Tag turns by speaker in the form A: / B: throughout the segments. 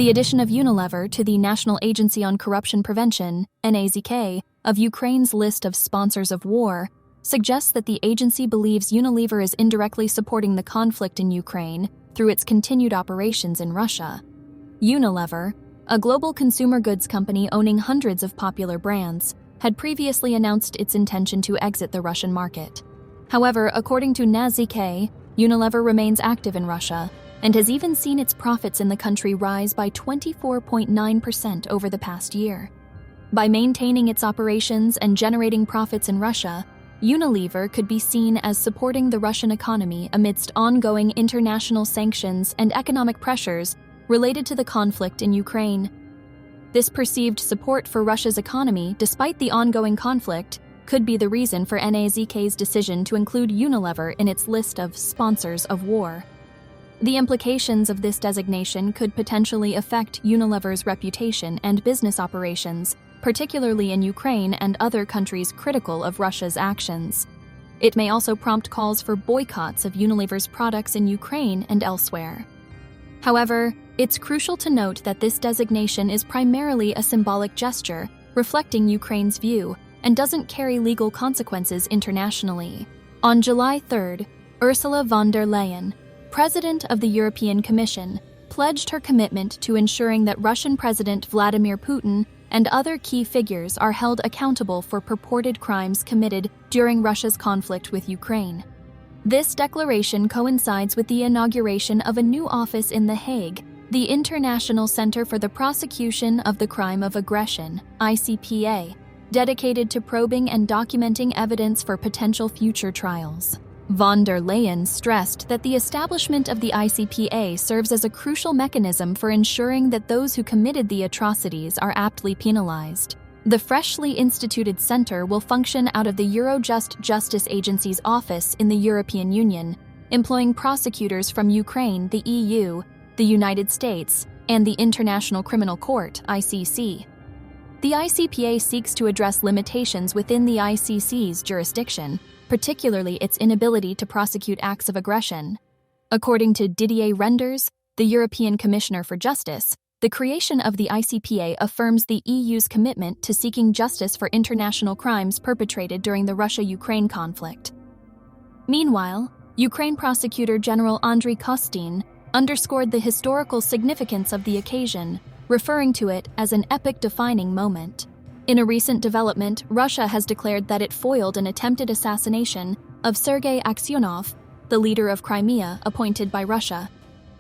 A: The addition of Unilever to the National Agency on Corruption Prevention, NAZK, of Ukraine's list of sponsors of war suggests that the agency believes Unilever is indirectly supporting the conflict in Ukraine through its continued operations in Russia. Unilever, a global consumer goods company owning hundreds of popular brands, had previously announced its intention to exit the Russian market. However, according to NAZK, Unilever remains active in Russia and has even seen its profits in the country rise by 24.9% over the past year. By maintaining its operations and generating profits in Russia, Unilever could be seen as supporting the Russian economy amidst ongoing international sanctions and economic pressures related to the conflict in Ukraine. This perceived support for Russia's economy, despite the ongoing conflict, could be the reason for NAZK's decision to include Unilever in its list of sponsors of war. The implications of this designation could potentially affect Unilever's reputation and business operations, particularly in Ukraine and other countries critical of Russia's actions. It may also prompt calls for boycotts of Unilever's products in Ukraine and elsewhere. However, it's crucial to note that this designation is primarily a symbolic gesture reflecting Ukraine's view and doesn't carry legal consequences internationally. On July 3rd, Ursula von der Leyen, President of the European Commission, pledged her commitment to ensuring that Russian President Vladimir Putin and other key figures are held accountable for purported crimes committed during Russia's conflict with Ukraine. This declaration coincides with the inauguration of a new office in The Hague, the International Center for the Prosecution of the Crime of Aggression, ICPA, dedicated to probing and documenting evidence for potential future trials. Von der Leyen stressed that the establishment of the ICPA serves as a crucial mechanism for ensuring that those who committed the atrocities are aptly penalized. The freshly instituted center will function out of the Eurojust Justice Agency's office in the European Union, employing prosecutors from Ukraine, the EU, the United States, and the International Criminal Court, ICC. The ICPA seeks to address limitations within the ICC's jurisdiction, particularly its inability to prosecute acts of aggression. According to Didier Reynders, the European Commissioner for Justice, the creation of the ICPA affirms the EU's commitment to seeking justice for international crimes perpetrated during the Russia-Ukraine conflict. Meanwhile, Ukraine Prosecutor General Andriy Kostin underscored the historical significance of the occasion, referring to it as an epoch-defining moment. In a recent development, Russia has declared that it foiled an attempted assassination of Sergei Aksyonov, the leader of Crimea appointed by Russia.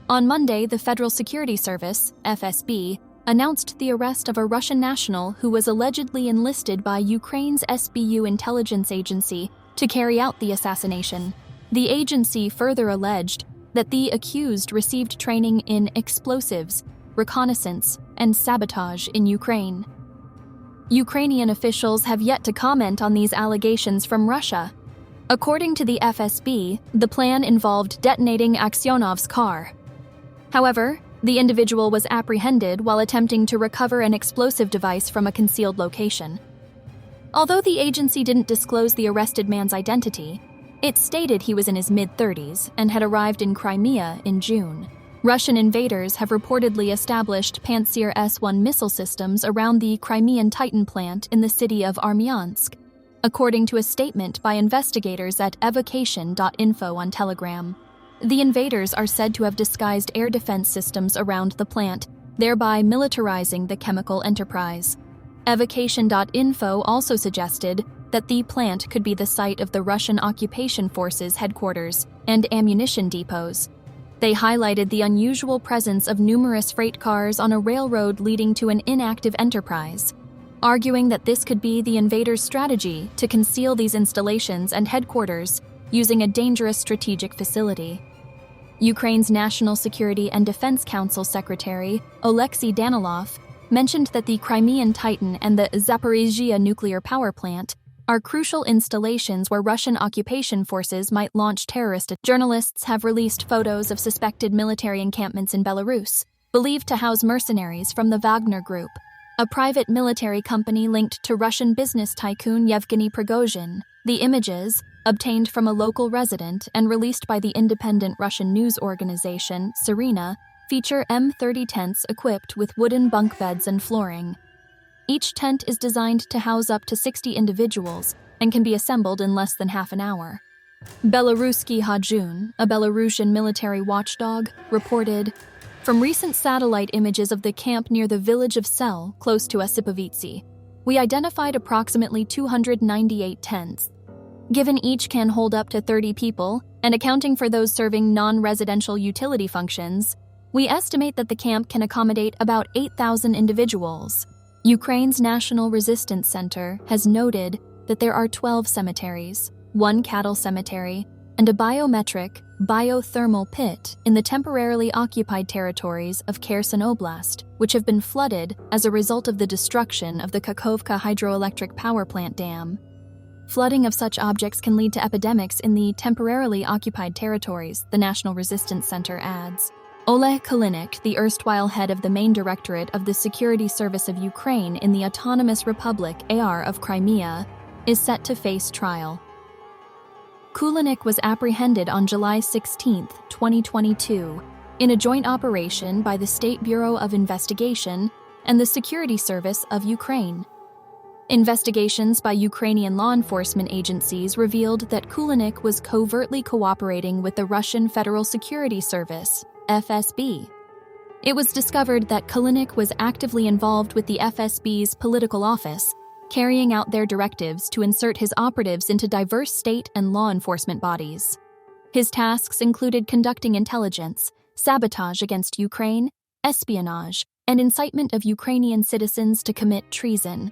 A: On Monday, the Federal Security Service, FSB, announced the arrest of a Russian national who was allegedly enlisted by Ukraine's SBU intelligence agency to carry out the assassination. The agency further alleged that the accused received training in explosives, reconnaissance, and sabotage in Ukraine. Ukrainian officials have yet to comment on these allegations from Russia. According to the FSB, the plan involved detonating Aksionov's car. However, the individual was apprehended while attempting to recover an explosive device from a concealed location. Although the agency didn't disclose the arrested man's identity, it stated he was in his mid-30s and had arrived in Crimea in June. Russian invaders have reportedly established Pantsir S-1 missile systems around the Crimean Titan plant in the city of Armyansk, according to a statement by investigators at evocation.info on Telegram. The invaders are said to have disguised air defense systems around the plant, thereby militarizing the chemical enterprise. Evocation.info also suggested that the plant could be the site of the Russian occupation forces headquarters and ammunition depots. They highlighted the unusual presence of numerous freight cars on a railroad leading to an inactive enterprise, arguing that this could be the invaders' strategy to conceal these installations and headquarters using a dangerous strategic facility. Ukraine's National Security and Defense Council Secretary, Oleksiy Danilov, mentioned that the Crimean Titan and the Zaporizhzhia nuclear power plant are crucial installations where Russian occupation forces might launch terrorist. Journalists have released photos of suspected military encampments in Belarus, believed to house mercenaries from the Wagner Group, a private military company linked to Russian business tycoon Yevgeny Prigozhin. The images, obtained from a local resident and released by the independent Russian news organization, Serena, feature M30 tents equipped with wooden bunk beds and flooring. Each tent is designed to house up to 60 individuals and can be assembled in less than half an hour. Belaruski Hajun, a Belarusian military watchdog, reported, "From recent satellite images of the camp near the village of Sel, close to Osipovici, we identified approximately 298 tents. Given each can hold up to 30 people, and accounting for those serving non-residential utility functions, we estimate that the camp can accommodate about 8,000 individuals." Ukraine's National Resistance Center has noted that there are 12 cemeteries, 1 cattle cemetery, and a biothermal pit in the temporarily occupied territories of Kherson Oblast, which have been flooded as a result of the destruction of the Kakhovka hydroelectric power plant dam. Flooding of such objects can lead to epidemics in the temporarily occupied territories, the National Resistance Center adds. Oleg Kulinik, the erstwhile head of the main directorate of the Security Service of Ukraine in the Autonomous Republic AR of Crimea, is set to face trial. Kulinik was apprehended on July 16, 2022, in a joint operation by the State Bureau of Investigation and the Security Service of Ukraine. Investigations by Ukrainian law enforcement agencies revealed that Kulinik was covertly cooperating with the Russian Federal Security Service, FSB. It was discovered that Kulinik was actively involved with the FSB's political office, carrying out their directives to insert his operatives into diverse state and law enforcement bodies. His tasks included conducting intelligence, sabotage against Ukraine, espionage, and incitement of Ukrainian citizens to commit treason.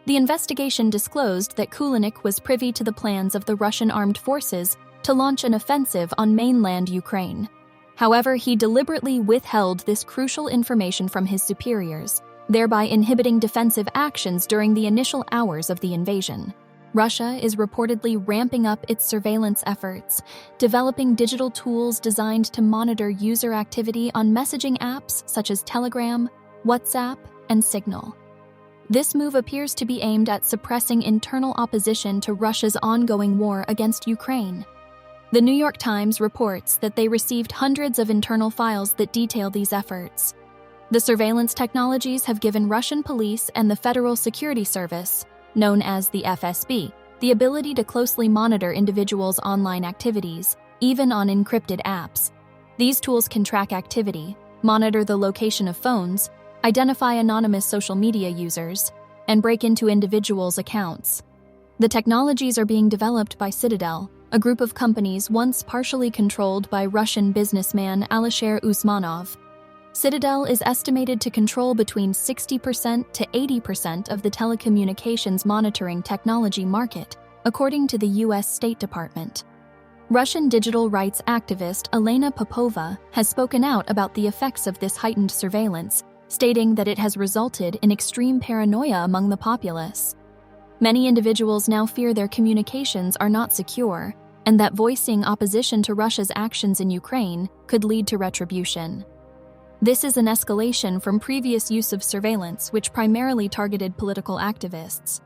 A: The investigation disclosed that Kulinik was privy to the plans of the Russian armed forces to launch an offensive on mainland Ukraine. However, he deliberately withheld this crucial information from his superiors, thereby inhibiting defensive actions during the initial hours of the invasion. Russia is reportedly ramping up its surveillance efforts, developing digital tools designed to monitor user activity on messaging apps such as Telegram, WhatsApp, and Signal. This move appears to be aimed at suppressing internal opposition to Russia's ongoing war against Ukraine. The New York Times reports that they received hundreds of internal files that detail these efforts. The surveillance technologies have given Russian police and the Federal Security Service, known as the FSB, the ability to closely monitor individuals' online activities, even on encrypted apps. These tools can track activity, monitor the location of phones, identify anonymous social media users, and break into individuals' accounts. The technologies are being developed by Citadel, a group of companies once partially controlled by Russian businessman Alisher Usmanov. Citadel is estimated to control between 60% to 80% of the telecommunications monitoring technology market, according to the U.S. State Department. Russian digital rights activist Elena Popova has spoken out about the effects of this heightened surveillance, stating that it has resulted in extreme paranoia among the populace. Many individuals now fear their communications are not secure, and that voicing opposition to Russia's actions in Ukraine could lead to retribution. This is an escalation from previous use of surveillance, which primarily targeted political activists.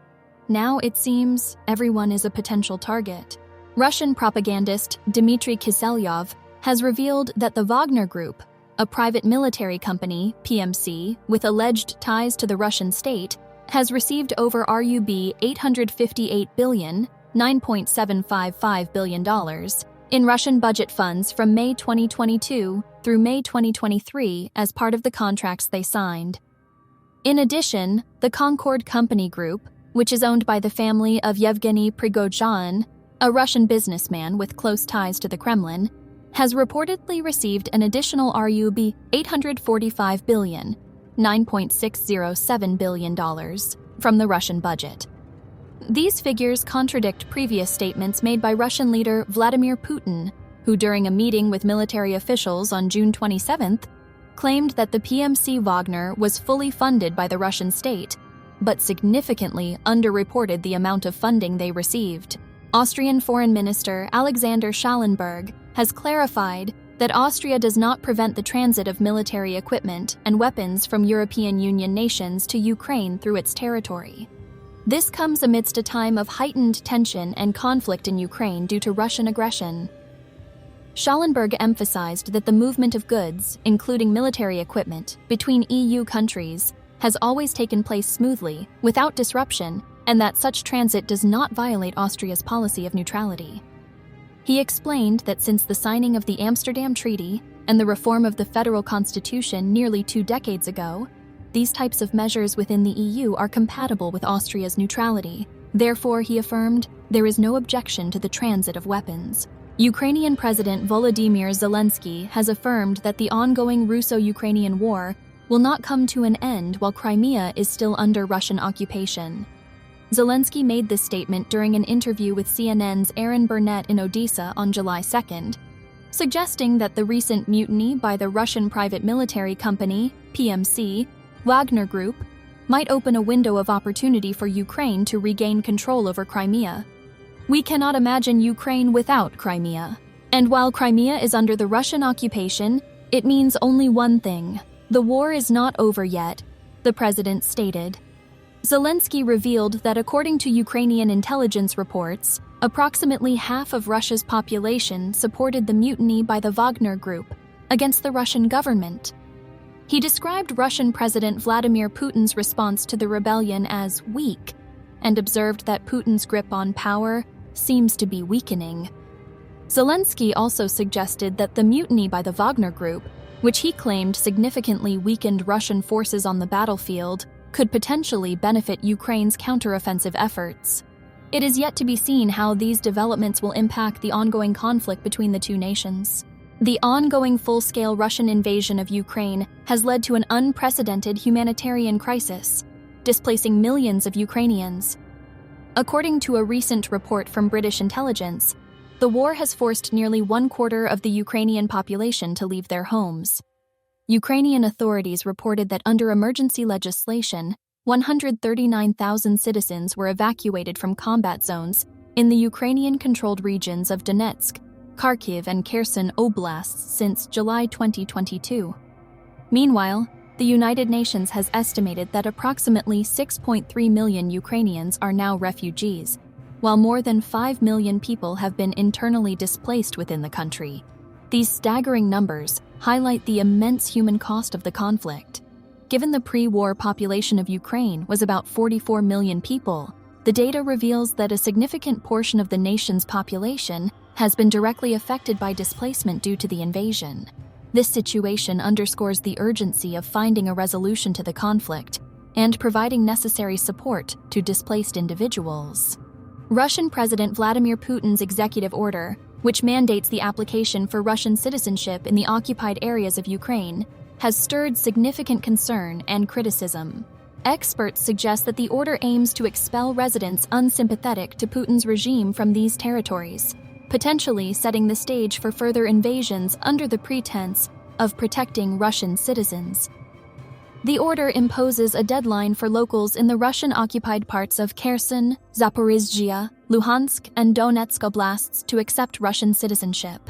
A: Now it seems everyone is a potential target. Russian propagandist Dmitry Kiselyov has revealed that the Wagner Group, a private military company, PMC, with alleged ties to the Russian state, has received over RUB 858 billion, $9.755 billion, in Russian budget funds from May 2022 through May 2023 as part of the contracts they signed. In addition, the Concord Company Group, which is owned by the family of Yevgeny Prigozhin, a Russian businessman with close ties to the Kremlin, has reportedly received an additional RUB 845 billion, $9.607 billion, from the Russian budget. These figures contradict previous statements made by Russian leader Vladimir Putin, who during a meeting with military officials on June 27th, claimed that the PMC Wagner was fully funded by the Russian state, but significantly underreported the amount of funding they received. Austrian Foreign Minister Alexander Schallenberg has clarified that Austria does not prevent the transit of military equipment and weapons from European Union nations to Ukraine through its territory. This comes amidst a time of heightened tension and conflict in Ukraine due to Russian aggression. Schallenberg emphasized that the movement of goods, including military equipment, between EU countries has always taken place smoothly, without disruption, and that such transit does not violate Austria's policy of neutrality. He explained that since the signing of the Amsterdam Treaty and the reform of the federal constitution nearly 2 decades ago, these types of measures within the EU are compatible with Austria's neutrality. Therefore, he affirmed, there is no objection to the transit of weapons. Ukrainian President Volodymyr Zelensky has affirmed that the ongoing Russo-Ukrainian war will not come to an end while Crimea is still under Russian occupation. Zelensky made this statement during an interview with CNN's Aaron Burnett in Odessa on July 2nd, suggesting that the recent mutiny by the Russian private military company, PMC, Wagner Group, might open a window of opportunity for Ukraine to regain control over Crimea. We cannot imagine Ukraine without Crimea. And while Crimea is under the Russian occupation, it means only one thing: the war is not over yet, the president stated. Zelensky revealed that according to Ukrainian intelligence reports, approximately half of Russia's population supported the mutiny by the Wagner Group against the Russian government. He described Russian President Vladimir Putin's response to the rebellion as weak, and observed that Putin's grip on power seems to be weakening. Zelensky also suggested that the mutiny by the Wagner Group, which he claimed significantly weakened Russian forces on the battlefield, could potentially benefit Ukraine's counteroffensive efforts. It is yet to be seen how these developments will impact the ongoing conflict between the two nations. The ongoing full-scale Russian invasion of Ukraine has led to an unprecedented humanitarian crisis, displacing millions of Ukrainians. According to a recent report from British intelligence, the war has forced nearly 1/4 of the Ukrainian population to leave their homes. Ukrainian authorities reported that under emergency legislation, 139,000 citizens were evacuated from combat zones in the Ukrainian-controlled regions of Donetsk, Kharkiv, and Kherson oblasts since July 2022. Meanwhile, the United Nations has estimated that approximately 6.3 million Ukrainians are now refugees, while more than 5 million people have been internally displaced within the country. These staggering numbers highlight the immense human cost of the conflict. Given the pre-war population of Ukraine was about 44 million people, the data reveals that a significant portion of the nation's population has been directly affected by displacement due to the invasion. This situation underscores the urgency of finding a resolution to the conflict and providing necessary support to displaced individuals. Russian President Vladimir Putin's executive order, which mandates the application for Russian citizenship in the occupied areas of Ukraine, has stirred significant concern and criticism. Experts suggest that the order aims to expel residents unsympathetic to Putin's regime from these territories, potentially setting the stage for further invasions under the pretense of protecting Russian citizens. The order imposes a deadline for locals in the Russian-occupied parts of Kherson, Zaporizhzhia, Luhansk, and Donetsk oblasts to accept Russian citizenship.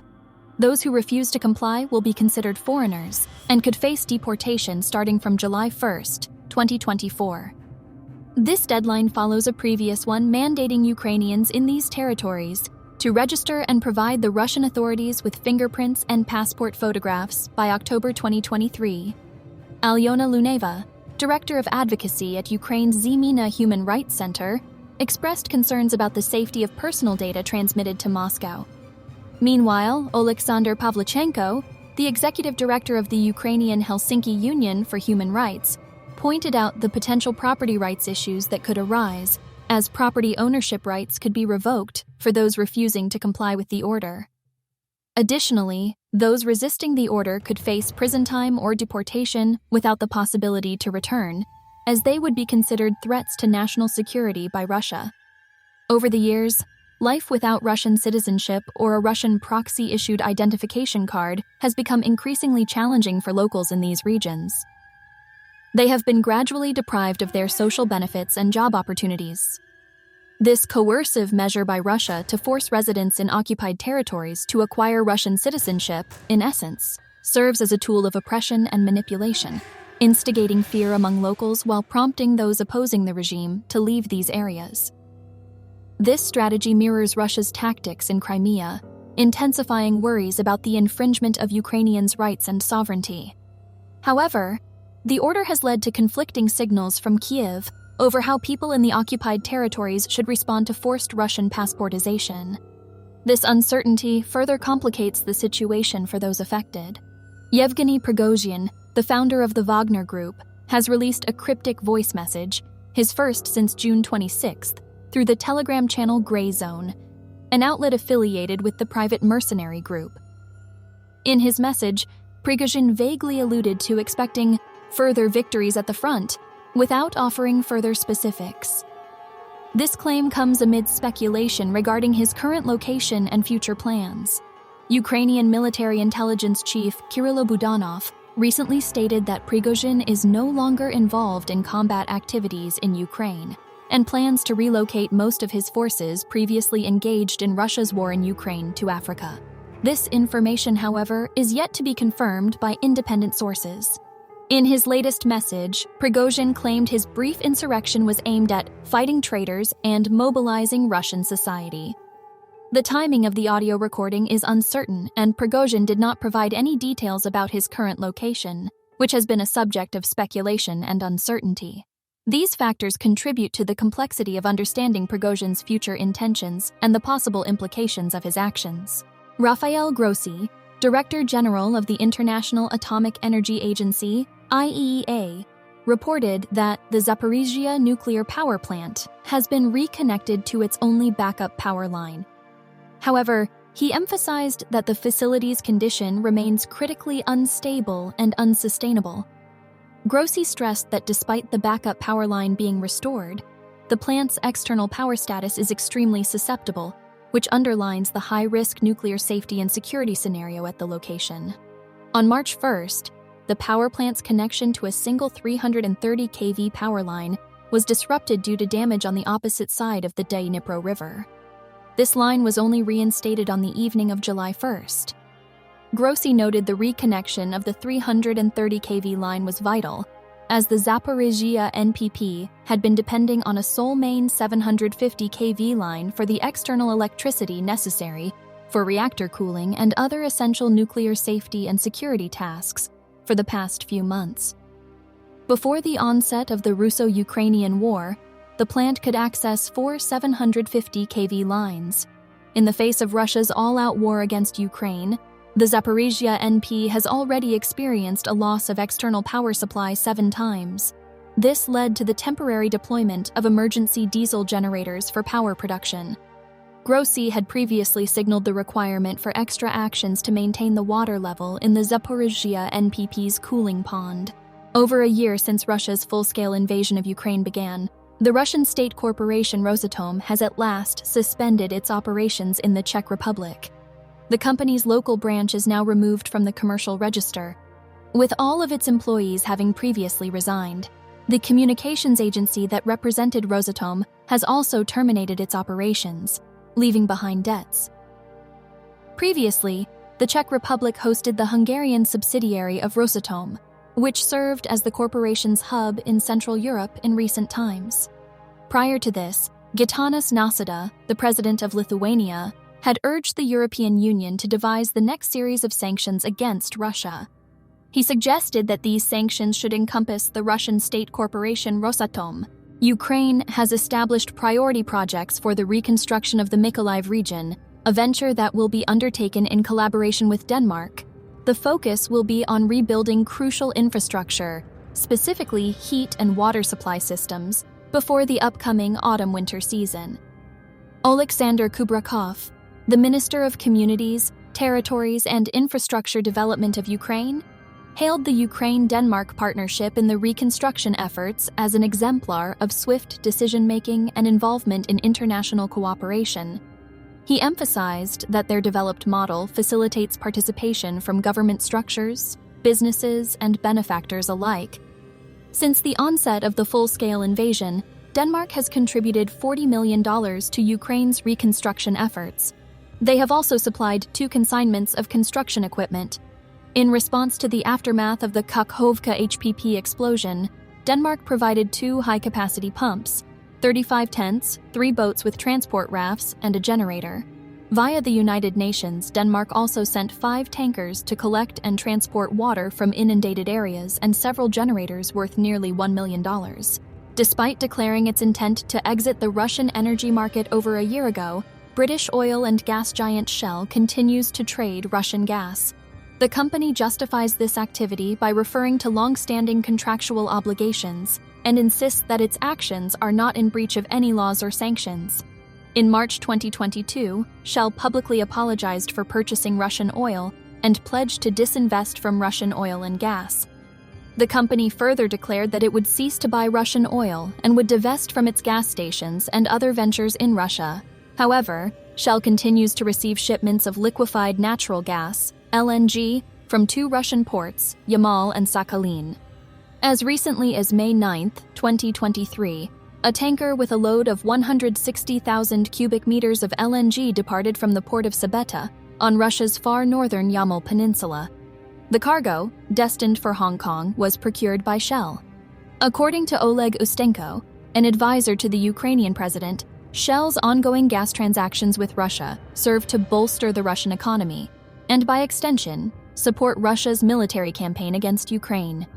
A: Those who refuse to comply will be considered foreigners and could face deportation starting from July 1st, 2024. This deadline follows a previous one mandating Ukrainians in these territories to register and provide the Russian authorities with fingerprints and passport photographs by October 2023. Alyona Luneva, director of advocacy at Ukraine's Zemina Human Rights Center, expressed concerns about the safety of personal data transmitted to Moscow. Meanwhile, Oleksandr Pavlichenko, the executive director of the Ukrainian Helsinki Union for Human Rights, pointed out the potential property rights issues that could arise, as property ownership rights could be revoked for those refusing to comply with the order. Additionally, those resisting the order could face prison time or deportation without the possibility to return, as they would be considered threats to national security by Russia. Over the years, life without Russian citizenship or a Russian proxy-issued identification card has become increasingly challenging for locals in these regions. They have been gradually deprived of their social benefits and job opportunities. This coercive measure by Russia to force residents in occupied territories to acquire Russian citizenship, in essence, serves as a tool of oppression and manipulation, instigating fear among locals while prompting those opposing the regime to leave these areas. This strategy mirrors Russia's tactics in Crimea, intensifying worries about the infringement of Ukrainians' rights and sovereignty. However, the order has led to conflicting signals from Kyiv over how people in the occupied territories should respond to forced Russian passportization. This uncertainty further complicates the situation for those affected. Yevgeny Prigozhin, the founder of the Wagner Group, has released a cryptic voice message, his first since June 26th, through the Telegram channel Grey Zone, an outlet affiliated with the private mercenary group. In his message, Prigozhin vaguely alluded to expecting further victories at the front, without offering further specifics. This claim comes amid speculation regarding his current location and future plans. Ukrainian military intelligence chief Kirill Budanov recently stated that Prigozhin is no longer involved in combat activities in Ukraine and plans to relocate most of his forces previously engaged in Russia's war in Ukraine to Africa. This information, however, is yet to be confirmed by independent sources. In his latest message, Prigozhin claimed his brief insurrection was aimed at fighting traitors and mobilizing Russian society. The timing of the audio recording is uncertain, and Prigozhin did not provide any details about his current location, which has been a subject of speculation and uncertainty. These factors contribute to the complexity of understanding Prigozhin's future intentions and the possible implications of his actions. Rafael Grossi, Director General of the International Atomic Energy Agency, IAEA, reported that the Zaporizhzhia nuclear power plant has been reconnected to its only backup power line. However, he emphasized that the facility's condition remains critically unstable and unsustainable. Grossi stressed that despite the backup power line being restored, the plant's external power status is extremely susceptible, which underlines the high-risk nuclear safety and security scenario at the location. On March 1st, the power plant's connection to a single 330 kV power line was disrupted due to damage on the opposite side of the Dnipro River. This line was only reinstated on the evening of July 1st. Grossi noted the reconnection of the 330 kV line was vital, as the Zaporizhzhia NPP had been depending on a sole main 750 kV line for the external electricity necessary for reactor cooling and other essential nuclear safety and security tasks for the past few months. Before the onset of the Russo-Ukrainian War, the plant could access 4 750 kV lines. In the face of Russia's all-out war against Ukraine, the Zaporizhzhia NP has already experienced a loss of external power supply 7 times. This led to the temporary deployment of emergency diesel generators for power production. Grossi had previously signaled the requirement for extra actions to maintain the water level in the Zaporizhzhia NPP's cooling pond. Over a year since Russia's full-scale invasion of Ukraine began, the Russian state corporation Rosatom has at last suspended its operations in the Czech Republic. The company's local branch is now removed from the commercial register, with all of its employees having previously resigned. The communications agency that represented Rosatom has also terminated its operations, leaving behind debts. Previously, the Czech Republic hosted the Hungarian subsidiary of Rosatom, which served as the corporation's hub in Central Europe in recent times. Prior to this, Gitanas Nausėda, the president of Lithuania, had urged the European Union to devise the next series of sanctions against Russia. He suggested that these sanctions should encompass the Russian state corporation Rosatom. Ukraine has established priority projects for the reconstruction of the Mykolaiv region, a venture that will be undertaken in collaboration with Denmark. The focus will be on rebuilding crucial infrastructure, specifically heat and water supply systems, before the upcoming autumn-winter season. Oleksandr Kubrakov, the Minister of Communities, Territories, and Infrastructure Development of Ukraine, hailed the Ukraine-Denmark partnership in the reconstruction efforts as an exemplar of swift decision-making and involvement in international cooperation. He emphasized that their developed model facilitates participation from government structures, businesses, and benefactors alike. Since the onset of the full-scale invasion, Denmark has contributed $40 million to Ukraine's reconstruction efforts. They have also supplied 2 consignments of construction equipment. In response to the aftermath of the Kakhovka HPP explosion, Denmark provided 2 high-capacity pumps, 35 tents, 3 boats with transport rafts, and a generator. Via the United Nations, Denmark also sent 5 tankers to collect and transport water from inundated areas and several generators worth nearly $1 million. Despite declaring its intent to exit the Russian energy market over a year ago, British oil and gas giant Shell continues to trade Russian gas. The company justifies this activity by referring to long-standing contractual obligations and insists that its actions are not in breach of any laws or sanctions. In March 2022, Shell publicly apologized for purchasing Russian oil and pledged to disinvest from Russian oil and gas. The company further declared that it would cease to buy Russian oil and would divest from its gas stations and other ventures in Russia. However, Shell continues to receive shipments of liquefied natural gas, LNG, from 2 Russian ports, Yamal and Sakhalin. As recently as May 9, 2023, a tanker with a load of 160,000 cubic meters of LNG departed from the port of Sabeta on Russia's far northern Yamal Peninsula. The cargo, destined for Hong Kong, was procured by Shell. According to Oleg Ustenko, an advisor to the Ukrainian president, Shell's ongoing gas transactions with Russia serve to bolster the Russian economy and, by extension, support Russia's military campaign against Ukraine.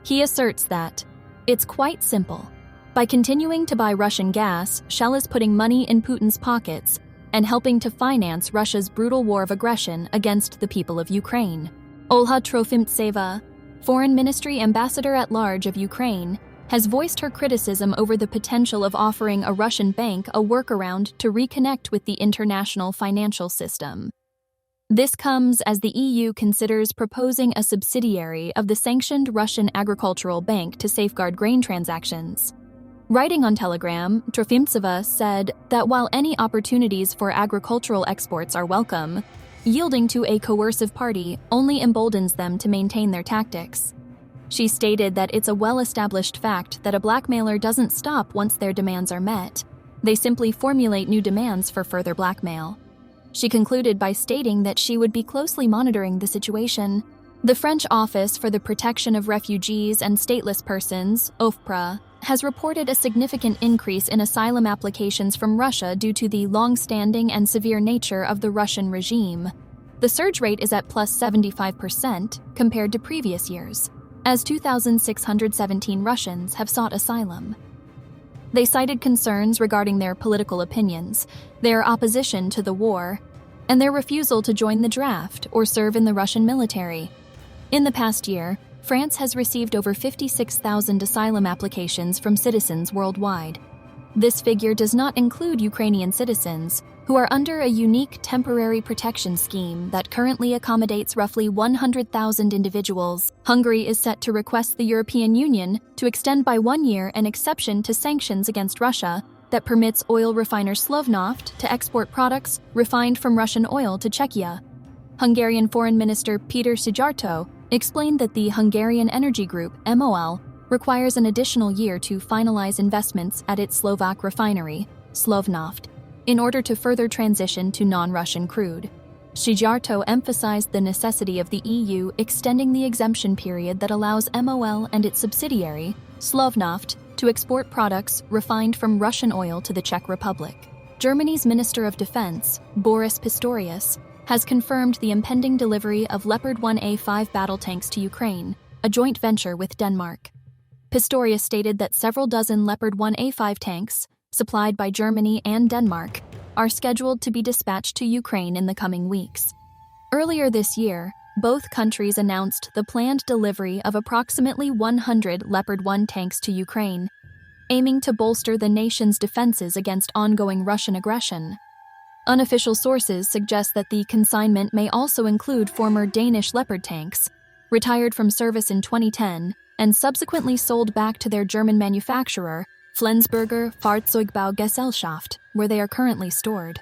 A: He asserts that it's quite simple. By continuing to buy Russian gas, Shell is putting money in Putin's pockets and helping to finance Russia's brutal war of aggression against the people of Ukraine. Olha Trofimtseva, Foreign Ministry Ambassador-at-Large of Ukraine, has voiced her criticism over the potential of offering a Russian bank a workaround to reconnect with the international financial system. This comes as the EU considers proposing a subsidiary of the sanctioned Russian Agricultural Bank to safeguard grain transactions. Writing on Telegram, Trofimtseva said that while any opportunities for agricultural exports are welcome, yielding to a coercive party only emboldens them to maintain their tactics. She stated that it's a well-established fact that a blackmailer doesn't stop once their demands are met. They simply formulate new demands for further blackmail. She concluded by stating that she would be closely monitoring the situation. The French Office for the Protection of Refugees and Stateless Persons, OFPRA, has reported a significant increase in asylum applications from Russia due to the long-standing and severe nature of the Russian regime. The surge rate is at plus 75% compared to previous years, as 2,617 Russians have sought asylum. They cited concerns regarding their political opinions, their opposition to the war, and their refusal to join the draft or serve in the Russian military. In the past year, France has received over 56,000 asylum applications from citizens worldwide. This figure does not include Ukrainian citizens, who are under a unique temporary protection scheme that currently accommodates roughly 100,000 individuals. Hungary is set to request the European Union to extend by 1 year an exception to sanctions against Russia that permits oil refiner Slovnaft to export products refined from Russian oil to Czechia. Hungarian Foreign Minister Péter Szijjártó explained that the Hungarian energy group, MOL, requires an additional year to finalize investments at its Slovak refinery, Slovnaft, in order to further transition to non-Russian crude. Szijjártó emphasized the necessity of the EU extending the exemption period that allows MOL and its subsidiary, Slovnaft, to export products refined from Russian oil to the Czech Republic. Germany's Minister of Defense, Boris Pistorius, has confirmed the impending delivery of Leopard 1A5 battle tanks to Ukraine, a joint venture with Denmark. Pistorius stated that several dozen Leopard 1A5 tanks, supplied by Germany and Denmark, are scheduled to be dispatched to Ukraine in the coming weeks. Earlier this year, both countries announced the planned delivery of approximately 100 Leopard 1 tanks to Ukraine, aiming to bolster the nation's defenses against ongoing Russian aggression. Unofficial sources suggest that the consignment may also include former Danish Leopard tanks, retired from service in 2010 and subsequently sold back to their German manufacturer, Flensburger Fahrzeugbaugesellschaft, where they are currently stored.